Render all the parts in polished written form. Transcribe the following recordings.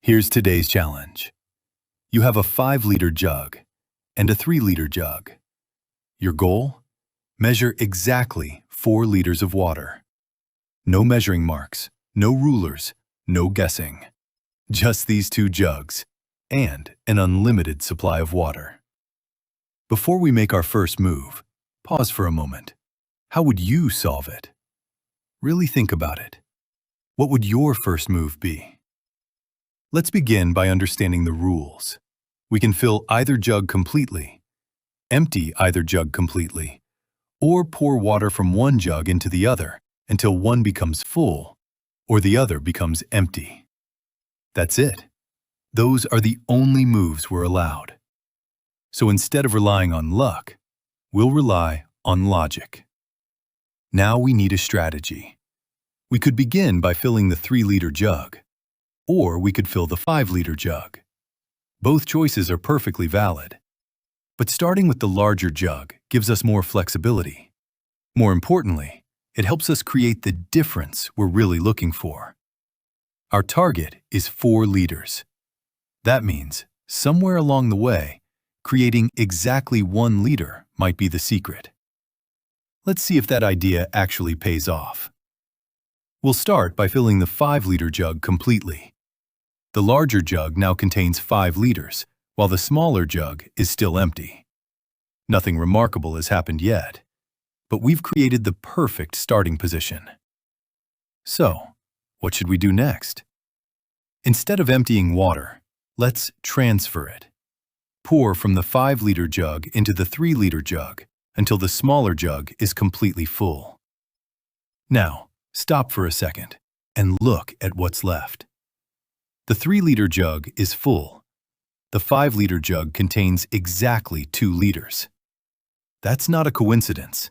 Here's today's challenge. You have a 5-liter jug and a 3-liter jug. Your goal? Measure exactly 4 liters of water. No measuring marks, no rulers, no guessing. Just these 2 jugs and an unlimited supply of water. Before we make our first move, pause for a moment. How would you solve it? Really think about it. What would your first move be? Let's begin by understanding the rules. We can fill either jug completely, empty either jug completely, or pour water from one jug into the other until one becomes full or the other becomes empty. That's it. Those are the only moves we're allowed. So instead of relying on luck, we'll rely on logic. Now we need a strategy. We could begin by filling the 3-liter jug, or we could fill the 5-liter jug. Both choices are perfectly valid. But starting with the larger jug gives us more flexibility. More importantly, it helps us create the difference we're really looking for. Our target is 4 liters. That means, somewhere along the way, creating exactly 1 liter might be the secret. Let's see if that idea actually pays off. We'll start by filling the 5-liter jug completely. The larger jug now contains 5 liters, while the smaller jug is still empty. Nothing remarkable has happened yet, but we've created the perfect starting position. So, what should we do next? Instead of emptying water, let's transfer it. Pour from the 5-liter jug into the 3-liter jug until the smaller jug is completely full. Now, stop for a second and look at what's left. The 3-liter jug is full. The 5-liter jug contains exactly 2 liters. That's not a coincidence.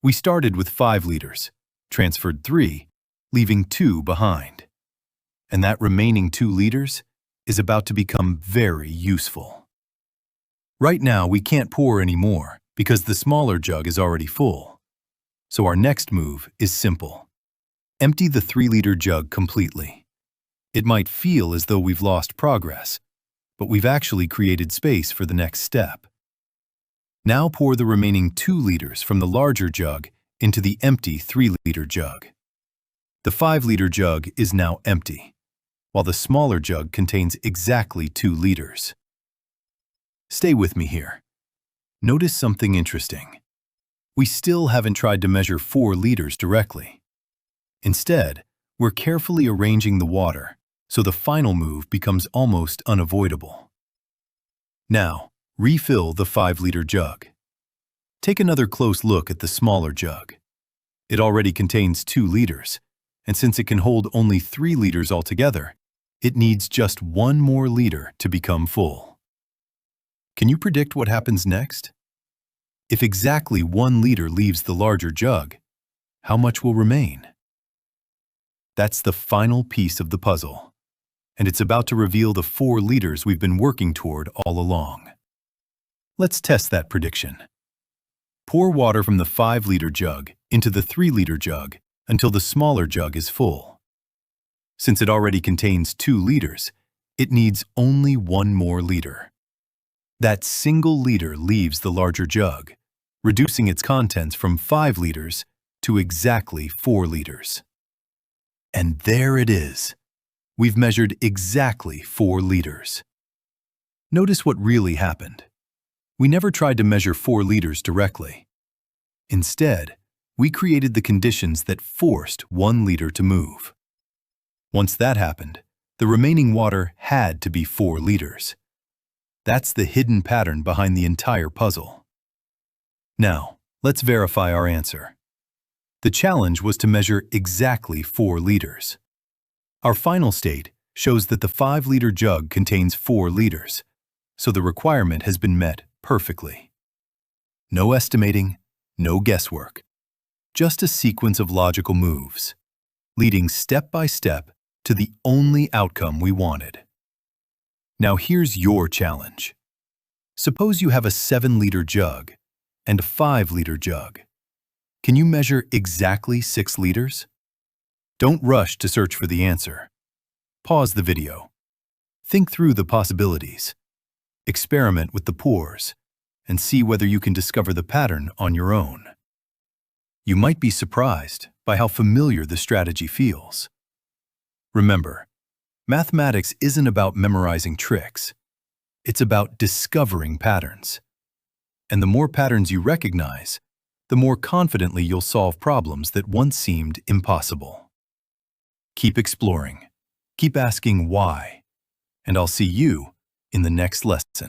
We started with 5 liters, transferred 3, leaving 2 behind. And that remaining 2 liters is about to become very useful. Right now, we can't pour any more because the smaller jug is already full. So our next move is simple. Empty the 3-liter jug completely. It might feel as though we've lost progress, but we've actually created space for the next step. Now pour the remaining 2 liters from the larger jug into the empty 3-liter jug. The 5-liter jug is now empty, while the smaller jug contains exactly 2 liters. Stay with me here. Notice something interesting. We still haven't tried to measure 4 liters directly. Instead, we're carefully arranging the water so the final move becomes almost unavoidable. Now, refill the 5-liter jug. Take another close look at the smaller jug. It already contains 2 liters, and since it can hold only 3 liters altogether, it needs just 1 more liter to become full. Can you predict what happens next? If exactly 1 liter leaves the larger jug, how much will remain? That's the final piece of the puzzle, and it's about to reveal the 4 liters we've been working toward all along. Let's test that prediction. Pour water from the 5-liter jug into the 3-liter jug until the smaller jug is full. Since it already contains 2 liters, it needs only 1 more liter. That single liter leaves the larger jug, reducing its contents from 5 liters to exactly 4 liters. And there it is. We've measured exactly 4 liters. Notice what really happened. We never tried to measure 4 liters directly. Instead, we created the conditions that forced 1 liter to move. Once that happened, the remaining water had to be 4 liters. That's the hidden pattern behind the entire puzzle. Now, let's verify our answer. The challenge was to measure exactly 4 liters. Our final state shows that the 5-liter jug contains 4 liters, so the requirement has been met perfectly. No estimating, no guesswork, just a sequence of logical moves, leading step by step to the only outcome we wanted. Now here's your challenge. Suppose you have a 7-liter jug and a 5-liter jug. Can you measure exactly 6 liters? Don't rush to search for the answer. Pause the video. Think through the possibilities. Experiment with the pores and see whether you can discover the pattern on your own. You might be surprised by how familiar the strategy feels. Remember, mathematics isn't about memorizing tricks. It's about discovering patterns. And the more patterns you recognize, the more confidently you'll solve problems that once seemed impossible. Keep exploring, keep asking why, and I'll see you in the next lesson.